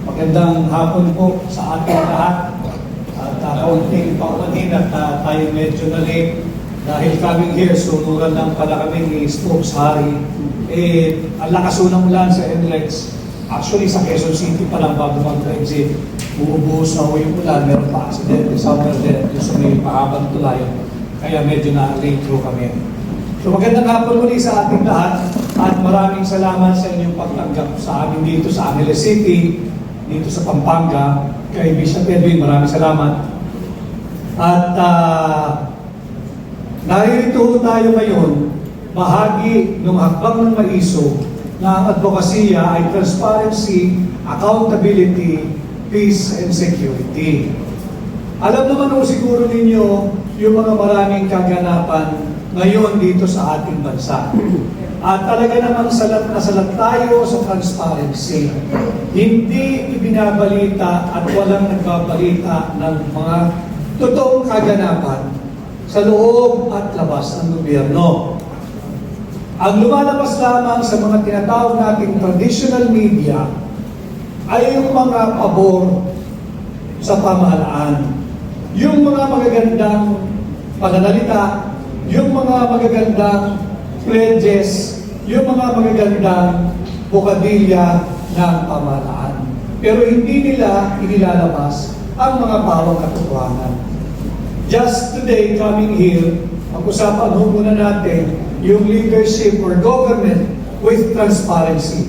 Magandang hapon po sa ating lahat. At kaunting paumanin at tayo medyo na late dahil coming here, sunuran lang pala kami ni Stokes Harry. Ang lakas unang ulan sa NLEX. Actually, sa Quezon City pa lang bago mag-exit, buubuhos na ho yung ulan, meron pa accident, somewhere there, sa may pahabang tulayan. Kaya medyo na late ho kami. So magandang hapon muli sa ating lahat at maraming salamat sa inyong pagtanggap sa amin dito sa Angeles City, dito sa Pampanga, kay Bishop Edwin, maraming salamat. At narito tayo ngayon, bahagi ng hakbang ng maiso na ang advokasya ay transparency, accountability, peace, and security. Alam naman po siguro ninyo yung mga maraming kaganapan ngayon dito sa ating bansa. At talaga namang salat na salat tayo sa transparency. Hindi ibinabalita at walang nagbabalita ng mga totoong kaganapan sa loob at labas ng gobyerno. Ang lumalabas lamang sa mga tinatawag nating traditional media ay yung mga pabor sa pamahalaan. Yung mga magagandang pananalita, yung mga magagandang pledges, yung mga magagandang bukadilya ng pamahalaan. Pero hindi nila inilalabas ang mga bawang katotohanan. Just today, coming here, pag-usapan ho muna natin yung leadership or government with transparency.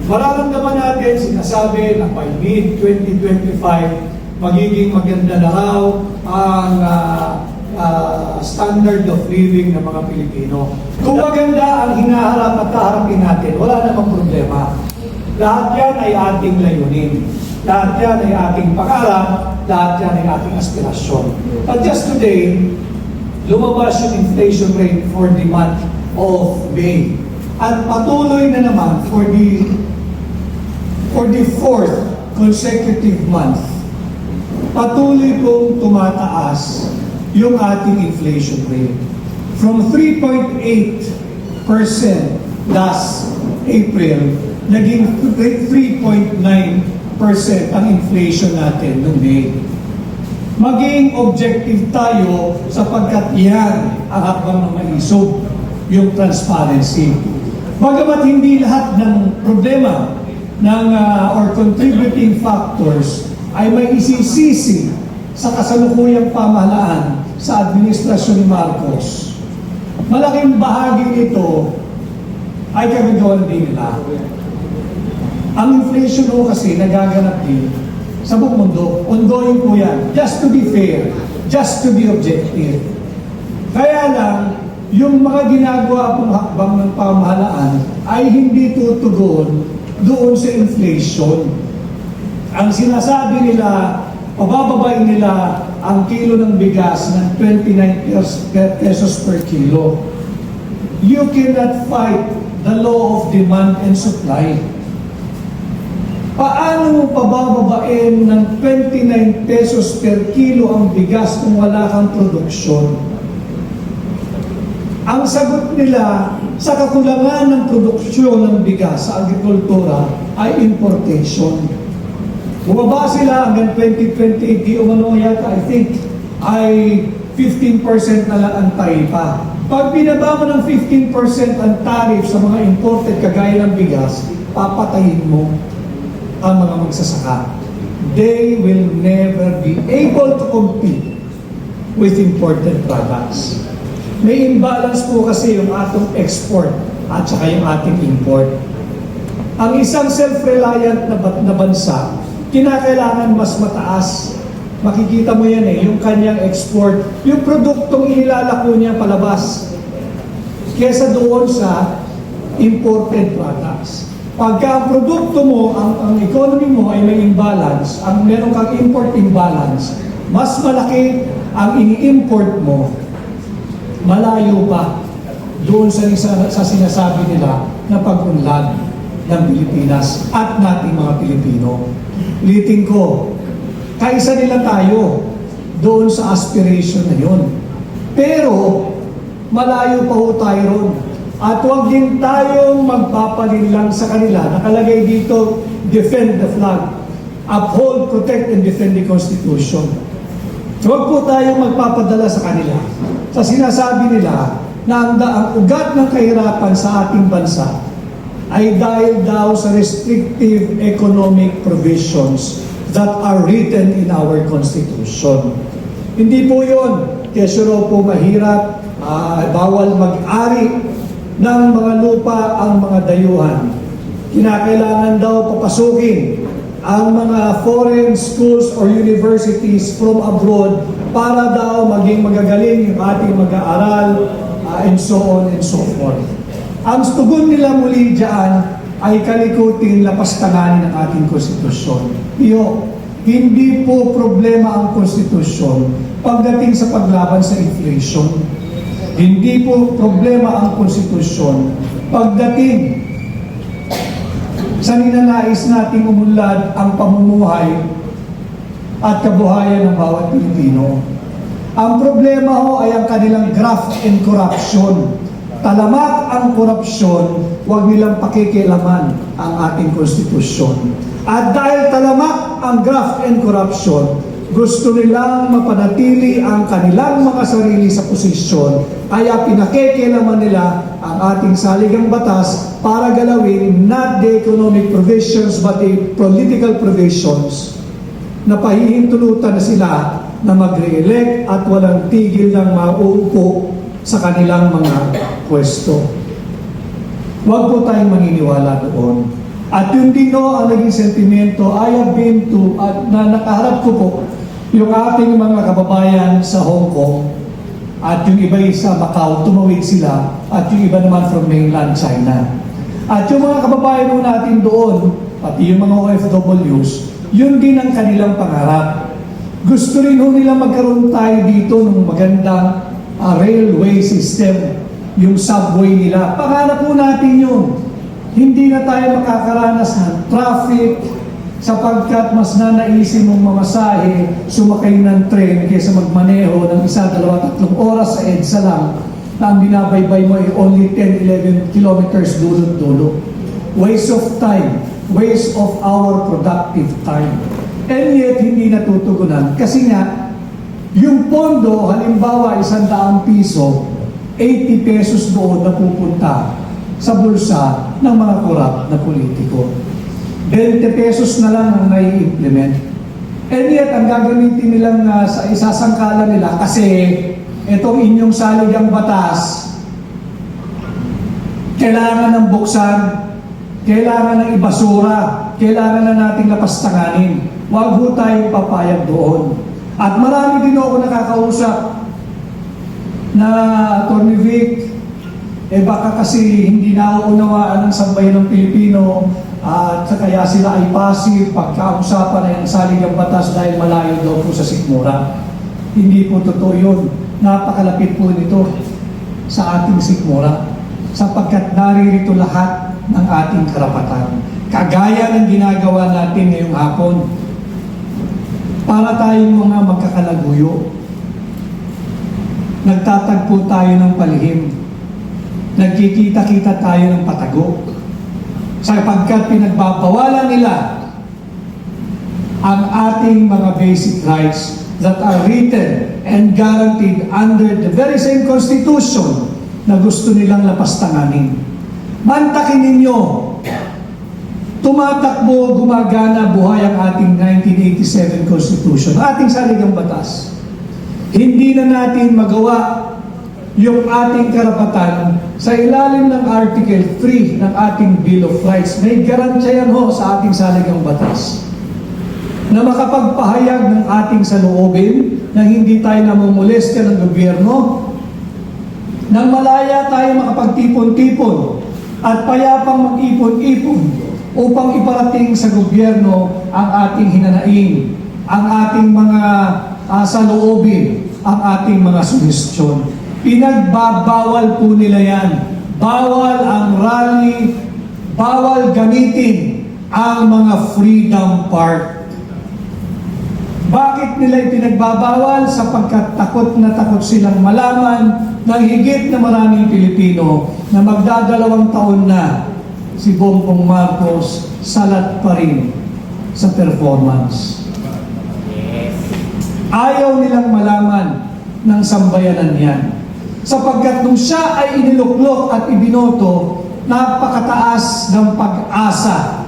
Mararamdaman natin, sinasabi na by mid-2025, magiging maganda na raw ang standard of living ng mga Pilipino. Kung maganda ang hinaharap at kaharapin natin, wala namang problema. Lahat yan ay ating layunin. Lahat yan ay ating pangarap. Lahat yan ay ating aspirasyon. But just today, lumabas yung inflation rate for the month of May. At patuloy na naman for the fourth consecutive month. Patuloy pong tumataas yung ating inflation rate. From 3.8% last April, naging 3.9% ang inflation natin noong May. Maging objective tayo sapagkat yan ang hakbang ng maisog, yung transparency. Bagamat hindi lahat ng problema or contributing factors ay may isisisi sa kasalukuyang pamahalaan sa administrasyon ni Marcos. Malaking bahagi nito ay kagagawan din nila. Ang inflation ho kasi nagaganap din sa buong mundo. Ongoing po yan. Just to be fair, just to be objective. Kaya lang, yung mga ginagawa pong hakbang ng pamahalaan ay hindi tutugon doon sa inflation. Ang sinasabi nila, pabababain nila ang kilo ng bigas ng 29 pesos per kilo. You cannot fight the law of demand and supply. Paano mo pabababain ng 29 pesos per kilo ang bigas kung wala kang produksyon? Ang sagot nila sa kakulangan ng produksyon ng bigas sa agrikultura ay importation. Bumaba sila hanggang 2028, di umano yata, I think, ay 15% na lang ang taripa. Pag binaba mo ng 15% ang tariff sa mga imported kagaya ng bigas, papatayin mo ang mga magsasaka. They will never be able to compete with imported products. May imbalance po kasi yung atong export at saka yung ating import. Ang isang self-reliant na bansa, kinakailangan mas mataas. Makikita mo yan yung kanyang export, yung produktong inilalako niya palabas kesa doon sa imported products. Pagka ang produkto mo, ang economy mo ay may imbalance, meron kang import imbalance, mas malaki ang ini-import mo, malayo pa doon sa sinasabi nila na pag-unlad ng Pilipinas at nating mga Pilipino. Ulitin ko, kaisa nila tayo doon sa aspiration na yun. Pero, malayo pa ho tayo ron. At huwag din tayong magpaparin lang sa kanila. Nakalagay dito, defend the flag, uphold, protect, and defend the Constitution. Huwag po tayong magpapadala sa kanila sa sinasabi nila na ang ugat ng kahirapan sa ating bansa ay dahil daw sa restrictive economic provisions that are written in our Constitution. Hindi po yun. Kesyo raw po mahirap, bawal mag-ari ng mga lupa ang mga dayuhan. Kinakailangan daw papasukin ang mga foreign schools or universities from abroad para daw maging magagaling yung ating mag-aaral, and so on and so forth. Ang tugon nila muli dyan ay kalikutin, lapastanganin ng ating konstitusyon. Hindi po problema ang konstitusyon pagdating sa paglaban sa inflation. Hindi po problema ang konstitusyon pagdating sa ninanais nating umunlad ang pamumuhay at kabuhayan ng bawat Pilipino. Ang problema ho ay ang kanilang graft and corruption. Talamak ang korupsyon, huwag nilang pakikialaman ang ating konstitusyon. At dahil talamak ang graft and corruption, gusto nilang mapanatili ang kanilang mga sarili sa posisyon, kaya pinakikialaman nila ang ating saligang batas para galawin not the economic provisions but the political provisions na pahihintulutan na sila na mag-re-elect at walang tigil ng mauupo sa kanilang mga pwesto. Huwag po tayong maniniwala doon. At yun din o ang naging sentimento, I have been to, at na nakaharap ko po, yung ating mga kababayan sa Hong Kong, at yung iba sa Macau, tumawid sila, at yung iba naman from mainland China. At yung mga kababayan po natin doon, pati yung mga OFWs, yun din ang kanilang pangarap. Gusto rin ho nila magkaroon tayo dito ng magandang railway system, yung subway nila. Pangarap po natin yun. Hindi na tayo makakaranas ng traffic sapagkat mas nanaisin mong mamasahe, sumakay ng tren kaysa magmaneho ng 1, 2, 3 oras sa EDSA lang na ang binabaybay mo ay only 10, 11 kilometers dulo-dulo. Waste of time, waste of our productive time. And yet, hindi natutugunan. Kasi nga, yung pondo, halimbawa, 100 piso, 80 pesos doon na pupunta sa bulsa ng mga korap na politiko. 20 pesos na lang ang nai-implement. And yet, ang gagamitin nilang sa isasangkala nila, kasi itong inyong saligang batas, kailangan ng buksan, kailangan ng ibasura, kailangan na nating lapastanganin. Huwag ho tayong papayag doon. At marami din ako nakakausap na Atty. Vic, baka kasi hindi nauunawaan ng sambayan ng Pilipino at kaya sila ay passive pagkausapan na yung saligang batas dahil malayo daw po sa sikmura. Hindi po totoo yun. Napakalapit po nito sa ating sikmura sapagkat naririto lahat ng ating karapatan. Kagaya ng ginagawa natin ngayong hapon para tayong mga magkakalaguyo. Nagtatagpo tayo ng palihim. Nagkikita-kita tayo ng patago. Sapagkat pinagbabawalan nila ang ating mga basic rights that are written and guaranteed under the very same Constitution na gusto nilang lapastanganin. Mantakin ninyo, tumatakbo, gumagana buhay ang ating 1987 Constitution, ating saligang batas. Hindi na natin magawa yung ating karapatan sa ilalim ng Article 3 ng ating Bill of Rights. May garantiya yan ho sa ating saligang batas na makapagpahayag ng ating saloobin na hindi tayo namumulestya ng gobyerno, nang malaya tayo makapagtipon-tipon at payapang mag-ipon-ipon upang iparating sa gobyerno ang ating hinanaing, ang ating mga saloobin, ang ating mga suhestyon. Pinagbabawal po nila yan. Bawal ang rally, bawal gamitin ang mga freedom park. Bakit nila ipinagbabawal? Sapagkat takot na takot silang malaman ng higit na maraming Pilipino na magdadalawang taon na si Bongbong Marcos salat pa rin sa performance. Ayaw nilang malaman ng sambayanan yan. Sapagkat nung siya ay iniluklok at ibinoto, napakataas ng pag-asa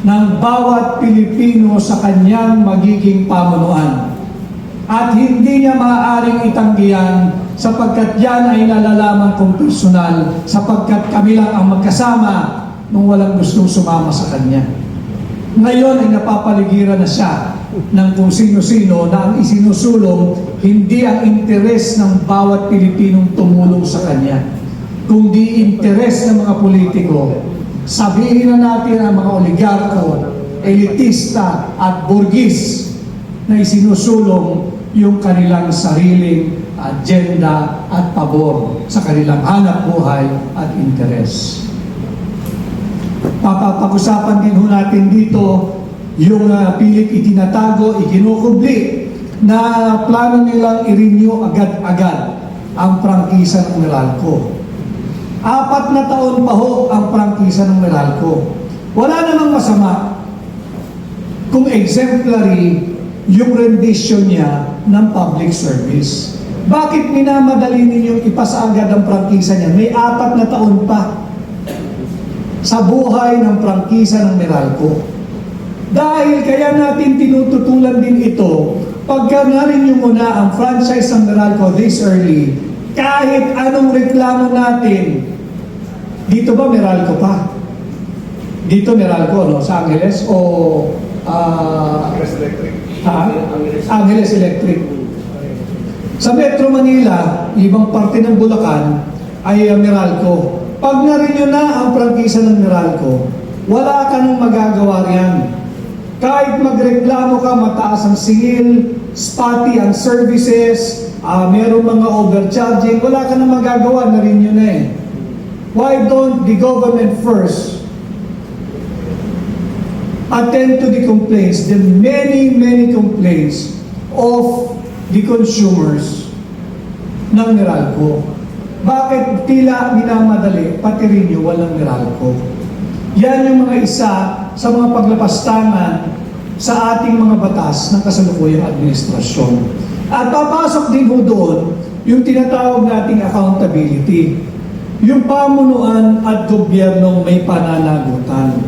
ng bawat Pilipino sa kanyang magiging pamunuan. At hindi niya maaaring itanggihan sapagkat yan ay nalalaman kong personal sapagkat kami lang ang magkasama nung walang gustong sumama sa kanya. Ngayon ay napapaligiran na siya ng kung sino-sino na ang isinusulong hindi ang interes ng bawat Pilipinong tumulong sa kanya, kundi interes ng mga politiko. Sabihin na natin ang mga oligarko, elitista at burgis na isinusulong yung kanilang sariling agenda at pabor sa kanilang hanap buhay at interes. Papapag-usapan din ho natin dito yung pilit itinatago, ikinukubli na plano nilang i-renew agad-agad ang prangkisa ng Meralco. 4 na taon pa ho ang prangkisa ng Meralco. Wala namang masama kung exemplary yung rendition niya ng public service. Bakit minamadali ninyong ipasa agad ang prangkisa niya? May 4 na taon pa sa buhay ng prangkisa ng Meralco. Dahil kaya natin tinututulan din ito, pagka narin mo na ang franchise ng Meralco this early, kahit anong reklamo natin, dito ba Meralco pa? Dito Meralco, no? Sa Angeles o Angeles Electric. Angeles Electric. Sa Metro Manila, ibang parte ng Bulacan ay Meralco. Pag narinyo na ang prangkisa ng Meralco, wala ka nang magagawa riyan. Kahit magreklamo ka, mataas ang singil, spotty ang services, meron mga overcharging, wala ka nang magagawa, narinyo na eh. Why don't the government first attend to the complaints, the many complaints of the consumers ng Meralco? Bakit tila minamadali, pati rin nyo walang Meralco? Yan yung mga isa sa mga paglapastangan sa ating mga batas ng kasalukuyang administrasyon. At papasok din ho doon yung tinatawag nating accountability. Yung pamunuan at gobyernong may pananagutan.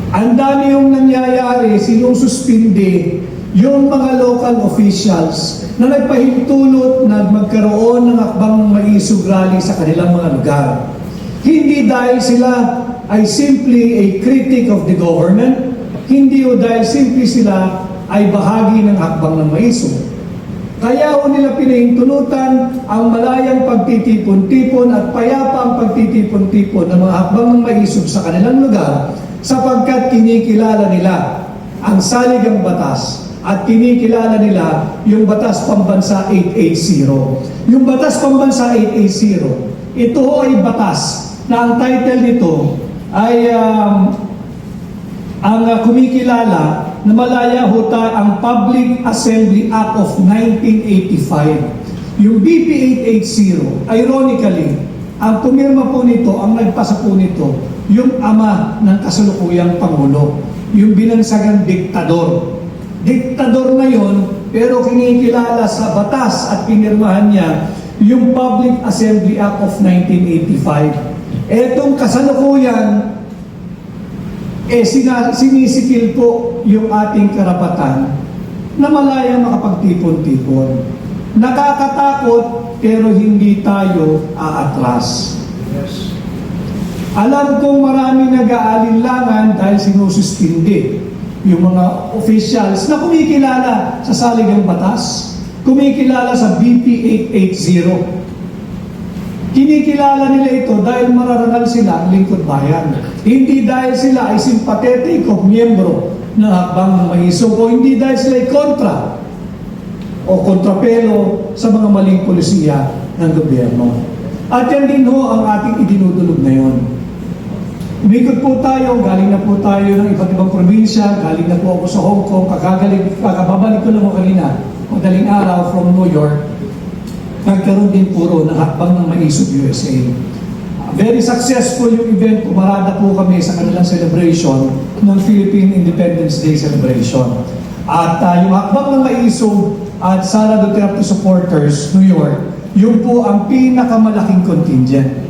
Ang dami yung nangyayari, sinususpindi yung mga local officials na nagpahintulot na magkaroon ng akbang maisog rally sa kanilang mga lugar. Hindi dahil sila ay simply a critic of the government, hindi o dahil simply sila ay bahagi ng hakbang ng maisog. Kaya ho nila pinahintulutan ang malayang pagtitipon-tipon at payapa ang pagtitipon-tipon ng mga hakbang ng maisog sa kanilang lugar sapagkat kinikilala nila ang saligang batas at kinikilala nila yung Batas Pambansa 880. Yung Batas Pambansa 880, ito ho ay batas na ang title nito ay ang kumikilala na malaya ho ang Public Assembly Act of 1985. Yung BP 880, ironically, ang pumirma po nito, ang nagpasa po nito, yung ama ng kasalukuyang Pangulo, yung binansagang diktador. Diktador na yon, pero kinikilala sa batas at pinirmahan niya yung Public Assembly Act of 1985. Etong kasalukuyan, sinisikil po yung ating karapatan na malaya makapagtipon-tipon. Nakakatakot, pero hindi tayo aatras. Yes. Alam kong marami nag-aalinlangan dahil sinususpindi yung mga officials na kumikilala sa saligang batas, kumikilala sa BP 880. Kinikilala nila ito dahil mararangal sila ang lingkod bayan. Hindi dahil sila ay sympathetic o miyembro ng hakbang ng maisog o hindi dahil sila ay kontra o kontrapelo sa mga maling polisiya ng gobyerno. At yan din ho ang ating idinudulog ngayon. Umikot po tayo, galing na po tayo ng iba't ibang probinsya, galing na po ako sa Hong Kong, kakababalik ko lang mo kanina, madaling araw from New York, nagkaroon din puro ng hakbang ng maisog USA. Very successful yung event. Pumarada po kami sa kanilang celebration ng Philippine Independence Day celebration. At yung hakbang ng maisog at Sara Duterte supporters, New York, yun po ang pinakamalaking contingent.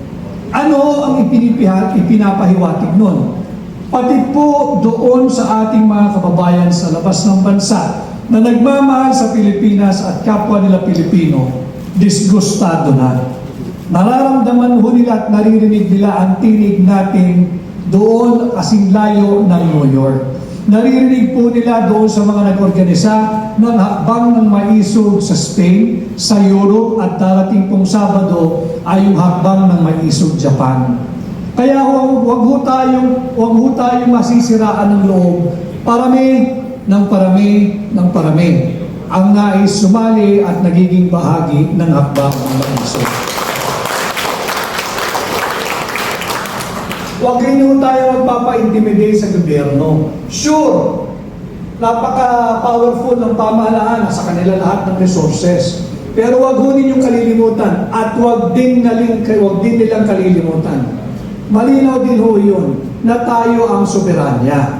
Ano ang ipinapahiwatig nun? Pati po doon sa ating mga kababayan sa labas ng bansa na nagmamahal sa Pilipinas at kapwa nila Pilipino, disgustado na. Nararamdaman ho nila at naririnig nila ang tinig natin doon kasing layo ng New York. Naririnig po nila doon sa mga nag-organisa ng hakbang ng maisog sa Spain, sa Europe at darating pong Sabado ay yung hakbang ng maisog Japan. Kaya wag ho tayong masisiraan ng loob. Parami ng parami ang nais sumali at nagiging bahagi ng hakbang ng maisog. Huwag rin ho tayo magpapa-intimidate sa gobyerno. Sure, napaka-powerful ng pamahalaan sa kanila lahat ng resources. Pero huwag ho ninyong kalilimutan at huwag din nilang kalilimutan. Malinaw din ho yun na tayo ang soberanya.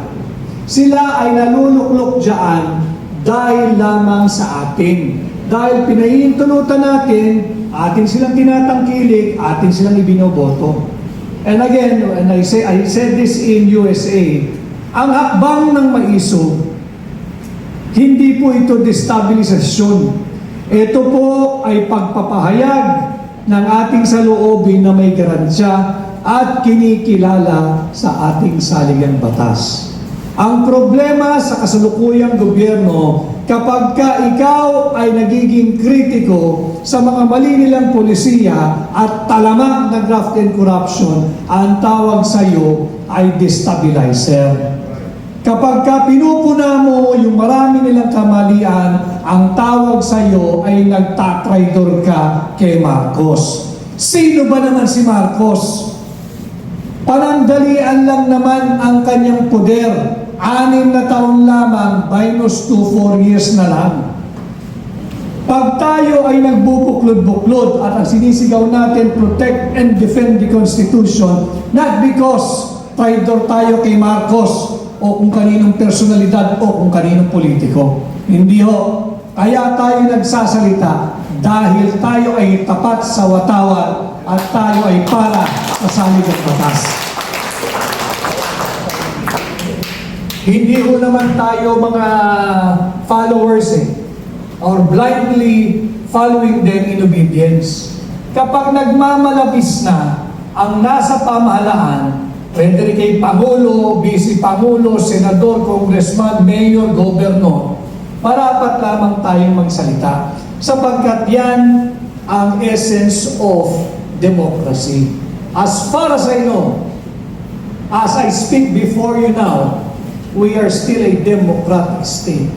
Sila ay naluluklok dyan dahil lamang sa atin. Dahil pinahihintulutan natin, atin silang tinatangkilik, atin silang ibinoboto. And again, and I said this in USA, ang hakbang ng maisog, hindi po ito destabilisasyon. Ito po ay pagpapahayag ng ating saloobin na may garansya at kinikilala sa ating saligang batas. Ang problema sa kasalukuyang gobyerno, kapag ikaw ay nagiging kritiko sa mga mali nilang polisiya at talamak na graft and corruption, ang tawag sa iyo ay destabilizer. Kapag pinupuna mo yung marami nilang kamalian, ang tawag sa iyo ay nagtatraidor ka kay Marcos. Sino ba naman si Marcos? Panandalian lang naman ang kanyang poder. 6 na taon lamang, minus 4 years na lang. Pag tayo ay nagbubuklod-buklod at ang sinisigaw natin, protect and defend the Constitution, not because traitor tayo kay Marcos o kung kaninong personalidad o kung kaninong politiko. Hindi ho. Kaya tayo nagsasalita dahil tayo ay tapat sa watawat at tayo ay para sa saligang batas. Hindi ho naman tayo mga followers or blindly following them in obedience. Kapag nagmamalabis na ang nasa pamahalaan, whether kay Pangulo, Vice Pangulo, Senador, Congressman, Mayor, Governor, marapat lamang tayong magsalita sapagkat yan ang essence of democracy. As far as I know, as I speak before you now, we are still a democratic state.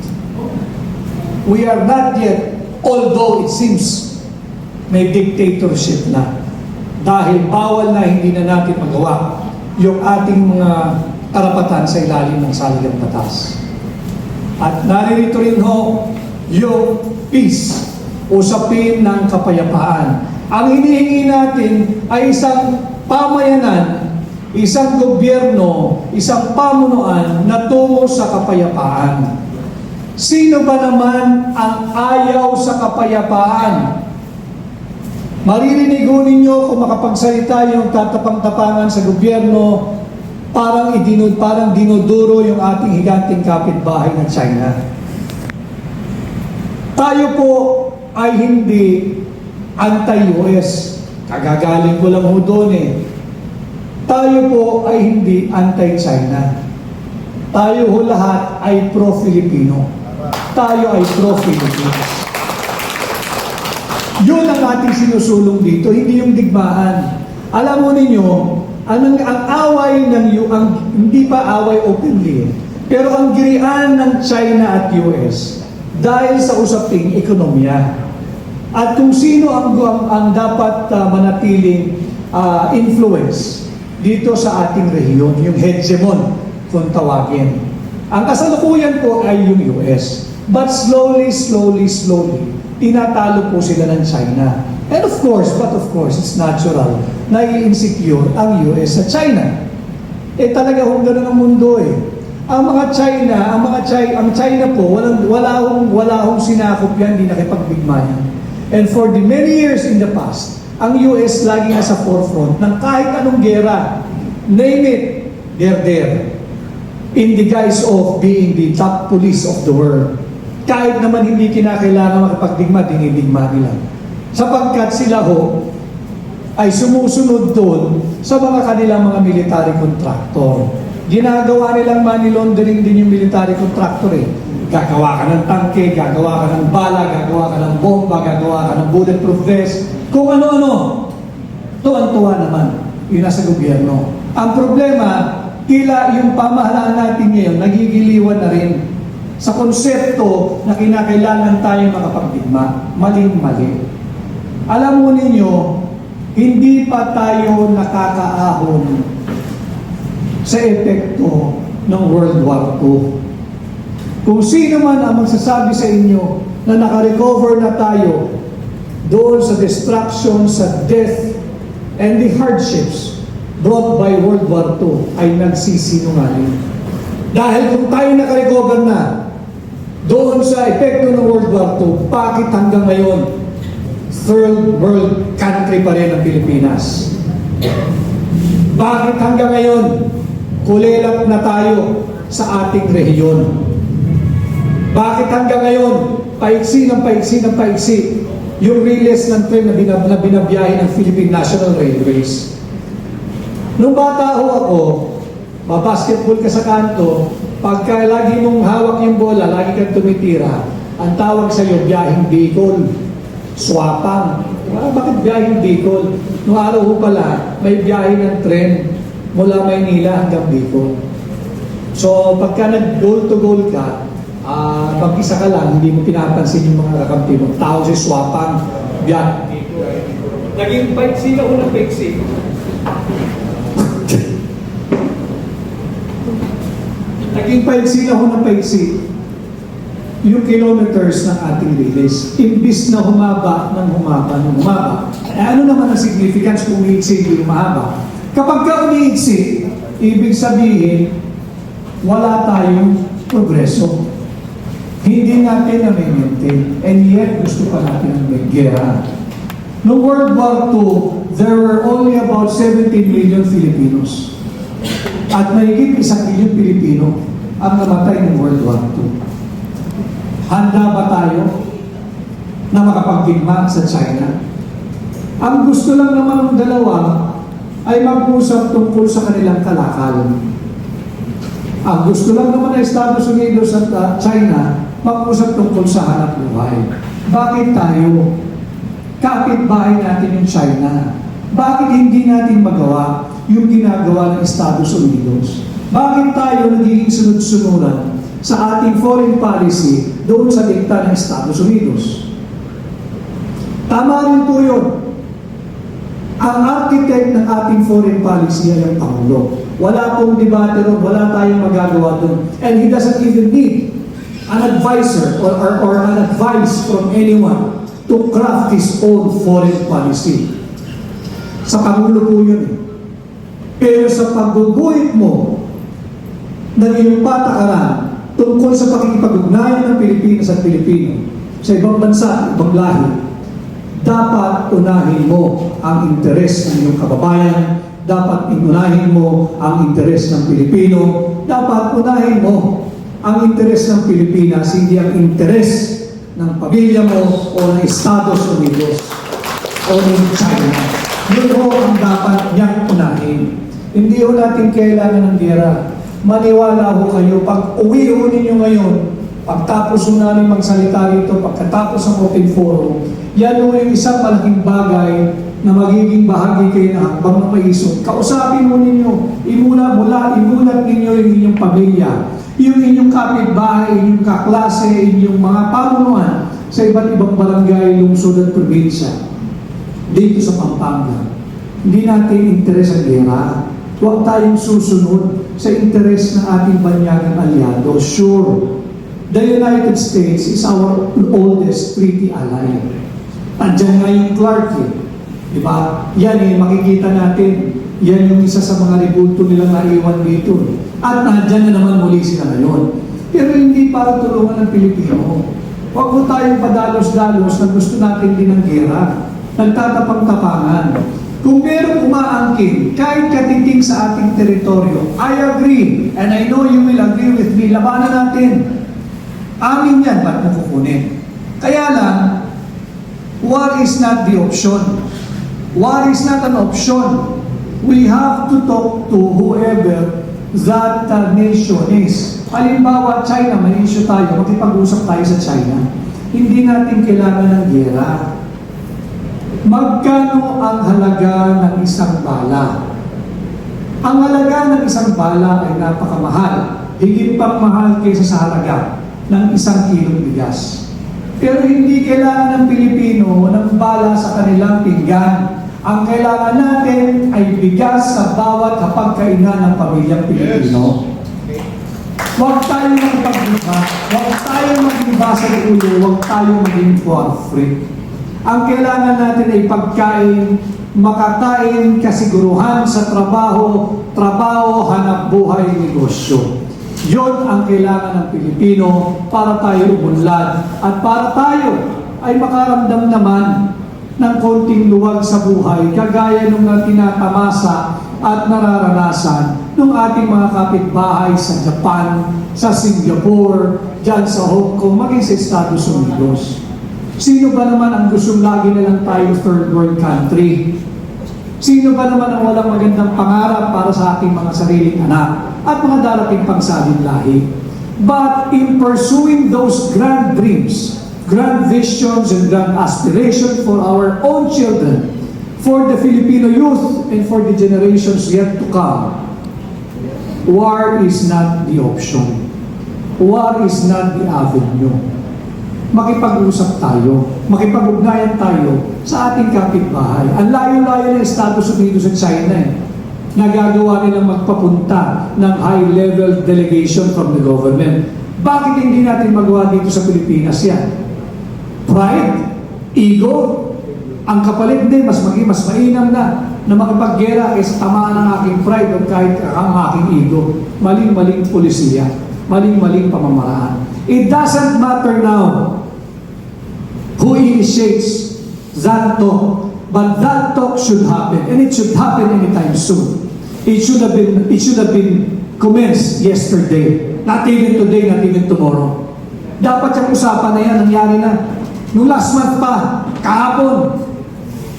We are not yet, although it seems may dictatorship na. Dahil bawal na hindi na natin magawa yung ating mga karapatan sa ilalim ng saligang batas. At naririto rin ho yung peace, usapin ng kapayapaan. Ang hinihingi natin ay isang pamayanan, isang gobyerno, isang pamunuan na tungo sa kapayapaan. Sino ba naman ang ayaw sa kapayapaan? Maririnig ho ninyo kung makapagsalita yung tatapang-tapangan sa gobyerno, parang dinuduro yung ating higanting kapitbahay ng China. Tayo po ay hindi anti-US. Kagagaling ko lang ho doon Tayo po ay hindi anti-China. Tayo ho lahat ay pro-Filipino. Tayo ay pro-Philippines. Yun ang ating sinusulong dito, hindi yung digmaan. Alam mo ninyo, ang away hindi pa away openly, pero ang girian ng China at US dahil sa usaping ekonomiya. At kung sino ang dapat manatiling influence dito sa ating rehiyon, yung hegemon kung tawagin. Ang kasalukuyan po ay yung US. But slowly, tinatalo po sila ng China. And of course, it's natural na i-insecure ang US sa China. Talaga hong ganun ang mundo eh. Ang China po, wala hong sinakop yan, hindi nakipagdigma yan. And for the many years in the past, ang US lagi nasa forefront ng kahit anong gera. Name it, they're there. In the guise of being the top police of the world. Kahit naman hindi kinakailangan makipagdigma, dinidigma nila. Sapagkat sila ay sumusunod doon sa mga kanilang mga military contractor. Ginagawa nilang money laundering din yung military contractor eh. Gagawa ka ng tangke, gagawa ka ng bala, gagawa ka ng bomba, gagawa ka ng bulletproof vest, kung ano-ano. Tuwan-tuwa naman yung nasa gobyerno. Ang problema, tila yung pamahalaan natin ngayon, nagigiliwan na rin sa konsepto na kinakailangan tayo makapagdigma. Maling-mali. Alam mo ninyo, hindi pa tayo nakakaahon sa epekto ng World War II. Kung sino man ang magsasabi sa inyo na nakarecover na tayo doon sa destruction, sa death, and the hardships brought by World War II ay nagsisinungaling. Dahil kung tayo nakarecover na doon sa epekto ng World War II, bakit hanggang ngayon third world country pa rin ang Pilipinas? Bakit hanggang ngayon kulelat na tayo sa ating rehiyon? Bakit hanggang ngayon paiksi yung relays ng train na binabiyahe ng Philippine National Railways? Nung bata ako, basketball ka sa kanto, pagka lagi mong hawak yung bola, lagi kang tumitira, ang tawag sa iyo, biyaheng Bicol, swapang. Bakit biyaheng Bicol? Noong araw ko pala, may biyahe ng tren mula Maynila hanggang Bicol. So, pagka nag-goal to goal ka, mag-isa ka lang, hindi mo pinapansin yung mga kakampi mo. Tao si swapang, biyaheng Bicol. Naging paiksi ako ng paiksi. Naging paiksi ako ng paiksi yung kilometers ng ating relays. Imbis na humaba. Ano naman ang significance kung umiiksi hindi humaba? Kapag ka umiiksi, ibig sabihin, wala tayong progreso. Hindi natin na-maintain. And yet, gusto pa natin ng gera. Noong World War II, there were only about 17 million Filipinos. At mahigit 1 milyon Pilipino ang namatay ng World War II. Handa ba tayo na makapagdigma sa China? Ang gusto lang naman ng dalawa ay mag-usap tungkol sa kanilang kalakal. Ang gusto lang naman ng Estados Unidos at China mag-usap tungkol sa hanap buhay. Bakit tayo? Kapitbahay natin yung China. Bakit hindi natin magawa yung ginagawa ng Estados Unidos? Bakit tayo nagiging sunod-sunuran sa ating foreign policy doon sa dikta ng Estados Unidos? Tama rin po yun. Ang architect ng ating foreign policy ay ang Pangulo. Wala pong debate ron, wala tayong magagawa doon. And he doesn't even need an advisor or an advice from anyone to craft his own foreign policy. Sa Pangulo po yun. Pero sa pagguguhit mo ng iyong patakaran tungkol sa pakikipag-ugnayan ng Pilipinas at Pilipino sa ibang bansa, ibang lahi, dapat unahin mo ang interes ng iyong kababayan, dapat unahin mo ang interes ng Pilipino, dapat unahin mo ang interes ng Pilipinas, hindi ang interes ng pamilya mo o ng Estados Unidos o ng China. Yun ho ang dapat niyang unahin. Hindi ho natin kailangan ng gera. Maniwala ho kayo, pag uwi ho ninyo ngayon, pagtapos ho namin magsalita rito, pagkatapos ng open forum, yan ho yung isang malaking bagay na magiging bahagi kayo na habang ng maisog. Kausapin mo ninyo, imulat ninyo yung inyong pamilya, yung inyong kapitbahay, inyong kaklase, inyong mga pamunuan sa iba't ibang barangay, lungsod at probinsya dito sa Pampanga. Hindi natin interes ang gera. Huwag tayong susunod sa interes ng ating banyagang aliado. Sure, the United States is our oldest treaty ally. Andiyan nga yung Clark eh. Diba? Yan eh, makikita natin. Yan yung isa sa mga rebulto nilang naiwan dito. At nandyan na naman muli sila ngayon. Pero hindi para tulungan ng Pilipino. Huwag mo tayong padalos-dalos na gusto natin din ng gera. Nagtatapang-tapangan. Kung merong umaangkin, kahit katiting sa ating teritoryo, I agree, and I know you will agree with me, labanan natin. Amin yan, ba't mo kukunin? Kaya lang, war is not the option. War is not an option. We have to talk to whoever that nation is. Halimbawa, China, may issue tayo, makipag-usap tayo sa China. Hindi natin kailangan ng gera. Magkano ang halaga ng isang bala? Ang halaga ng isang bala ay napakamahal. Higit pang mahal kaysa sa halaga ng 1 kilong bigas. Pero hindi kailangan ng Pilipino ng bala sa kanilang pinggan. Ang kailangan natin ay bigas sa bawat hapagkainan ng pamilyang Pilipino. Huwag tayong magpagdiba, huwag tayong magdiba sa ulo, huwag tayong maging war-free. Ang kailangan natin ay pagkain, makakain, kasiguruhan sa trabaho, hanap buhay, negosyo. Yon ang kailangan ng Pilipino para tayo umunlad at para tayo ay makaramdam naman ng konting luwag sa buhay kagaya nung tinatamasa at nararanasan ng ating mga kapitbahay sa Japan, sa Singapore, dyan sa Hong Kong, maging sa Estados Unidos. Sino ba naman ang gustong lagi na lang tayo third world country? Sino ba naman ang walang magandang pangarap para sa ating mga sariling anak at mga darating pang sabing lahi? But in pursuing those grand dreams, grand visions and grand aspirations for our own children, for the Filipino youth and for the generations yet to come, war is not the option. War is not the avenue. Makipag-usap tayo, makipag-ugnayan tayo sa ating kapitbahay. Ang layo-layo ng Estados Unidos at China eh. Nagagawa nilang magpapunta ng high-level delegation from the government. Bakit hindi natin magawa dito sa Pilipinas yan? Pride? Ego? Ang kapalit din, mas mainam na makipaggera kaysa tamaan ng aking pride o kahit ang aking ego. Maling-maling polisiya, maling-maling pamamaraan. It doesn't matter now who initiates that talk, but that talk should happen, and it should happen anytime soon. It should have been commenced yesterday, not even today, not even tomorrow. Dapat yung usapan na yan, nangyari na. Nung last month pa, kahapon,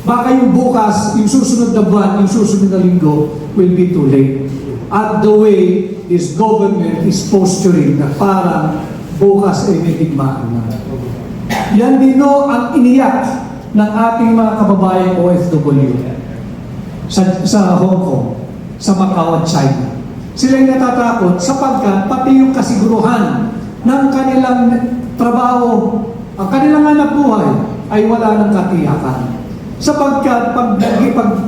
baka yung bukas, yung susunod na buwan, yung susunod na linggo, will be too late. At the way this government is posturing na parang bukas ay may digmaan na. Yan din ang iniyak ng ating mga kababayang OFW sa Hong Kong, sa Macau at China. Sila'y natatakot sapagkat pati yung kasiguruhan ng kanilang trabaho, ang kanilang hanap buhay ay wala ng katiyakan. Sapagkat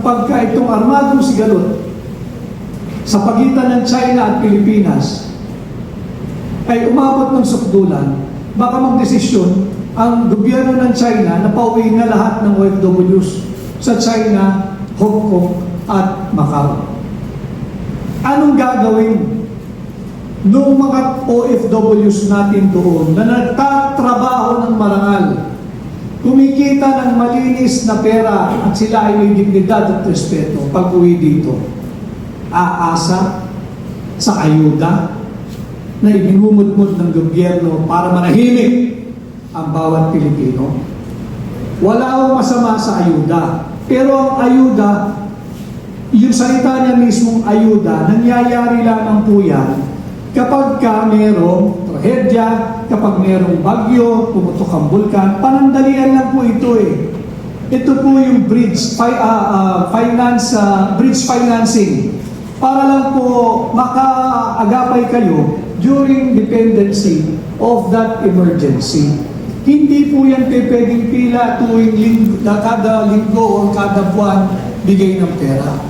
pagka itong armadong sigalot sa pagitan ng China at Pilipinas ay umabot ng sukdulan, baka magdesisyon ang gobyerno ng China na pauwiin na lahat ng OFWs sa China, Hong Kong at Macau. Anong gagawin ng mga OFWs natin doon na nagtatrabaho ng marangal, kumikita ng malinis na pera at sila ay may dignidad at respeto pag uwi dito? Aasa sa ayuda na ibinumudmud ng gobyerno para manahimik ang bawat Pilipino. Wala akong masama sa ayuda. Pero ang ayuda, yung salita niya mismong ayuda, nangyayari lamang po yan kapag merong trahedya, kapag merong bagyo, pumutok ang bulkan, panandalian lang po ito eh. Ito po yung bridge financing para lang po makaagapay kayo during dependency of that emergency. Hindi po yan pwedeng pila tuwing kada linggo o kada buwan bigay ng pera.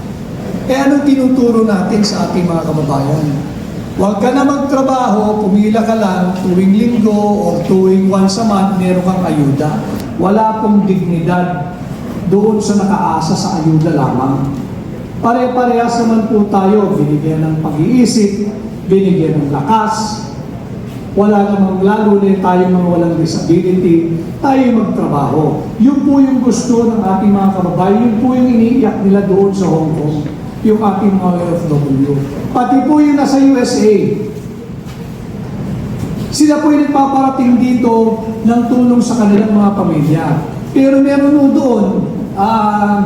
Anong tinuturo natin sa ating mga kababayan? Huwag ka na magtrabaho, pumila ka lang tuwing linggo o tuwing once a month, meron kang ayuda. Wala pong dignidad doon sa nakaasa sa ayuda lamang. Pare-parehas naman po tayo, binigyan ng pag-iisip, binigyan ng lakas. Wala namang lalo na tayo mga walang disability, tayo magtrabaho. Yun po yung gusto ng ating mga kababayan, yun po yung iniiyak nila doon sa Hong Kong, yung ating mga OFW. Pati po yung nasa USA. Sila po yung nagpaparating dito ng tulong sa kanilang mga pamilya. Pero meron po doon,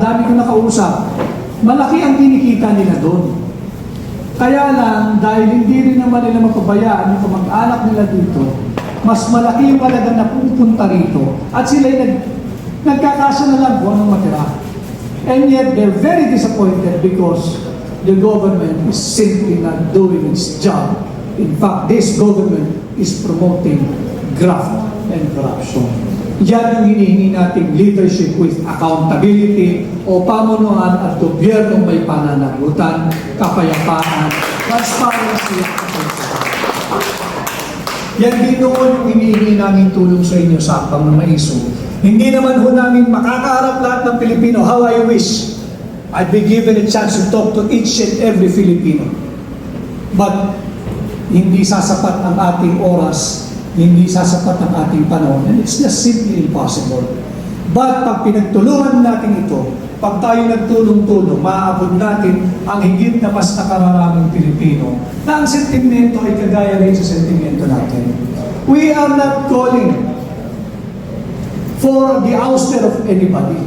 dami ko nakausap, malaki ang kinikita nila doon. Kaya lang, dahil hindi rin naman nila mapabayaan yung kamag-anak nila dito, mas malaki yung halaga na pupunta rito. At sila nagkakasya na lang kung anong matira. And yet, they're very disappointed because the government is simply not doing its job. In fact, this government is promoting graft and corruption. Yan ang hinihingi nating leadership with accountability o pamunuan at gobyerno may pananagutan, kapayapaan, transparency at accountability. Yan din noon yung hinihingi namin tulong sa inyo sa pamamaiso. Hindi naman ho namin makakaharap lahat ng Pilipino. How I wish I'd be given a chance to talk to each and every Filipino. But hindi sasapat ang ating oras, hindi sasapat ang ating panahon, and it's just simply impossible. But pag pinagtulungan natin ito, pag tayo nagtulong-tulong, maaabot natin ang higit na mas nakararaming Pilipino na ang sentimento ay kagaya rin sa sentimento natin. We are not calling for the ouster of anybody.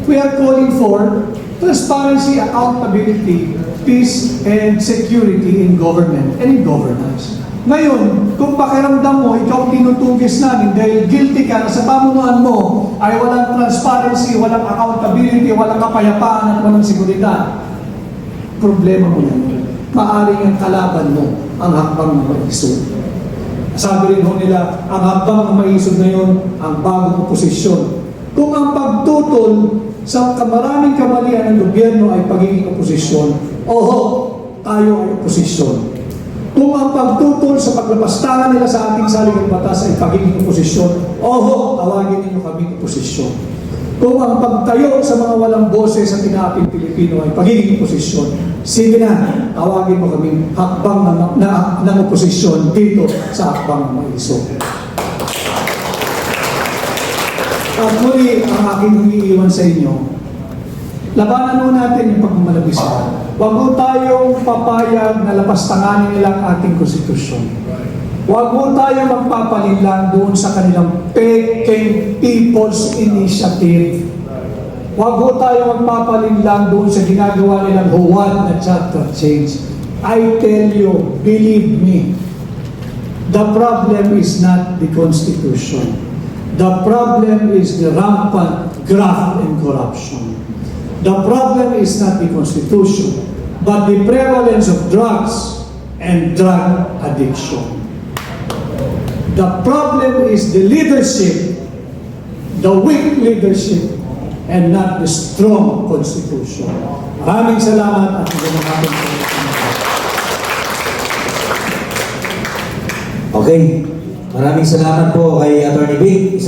We are calling for transparency, accountability, peace, and security in government and in governance. Ngayon, kung pakiramdam mo, ikaw tinutugis namin dahil guilty ka na sa pamunuan mo ay walang transparency, walang accountability, walang kapayapaan at walang seguridad, problema mo yan. Maaring ang kalaban mo ang hakbang ng maisod. Sabi rin ho nila, ang hakbang ng maisod na yun, ang bagong oposisyon. Kung ang pagtutol sa maraming kamalian ng gobyerno ay pagiging oposisyon, oho, tayo ay oposisyon. Kung ang pagtutol sa paglapastangan nila sa ating saligang batas ay pagiging oposisyon, oho, tawagin ninyo kami oposisyon. Kung ang pagtayo sa mga walang boses sa tinaping Pilipino ay pagiging oposisyon, sige na, tawagin mo kami hakbang ng oposisyon dito sa hakbang ng maiso. At muli, ang aking humiiwan sa inyo, labanan mo natin yung pagmamalabisa. Huwag mo tayong papayag na lapastanganin nilang ating konstitusyon. Huwag mo tayong magpapalinlang doon sa kanilang Peking People's Initiative. Huwag mo tayong magpapalinlang doon sa ginagawa nilang huwad na charter change. I tell you, believe me, the problem is not the Constitution. The problem is the rampant graft and corruption. The problem is not the Constitution, but the prevalence of drugs and drug addiction. The problem is the leadership, the weak leadership, and not the strong Constitution. Maraming salamat at magandang hapon po. Okay, maraming salamat po kay Atty. Vic.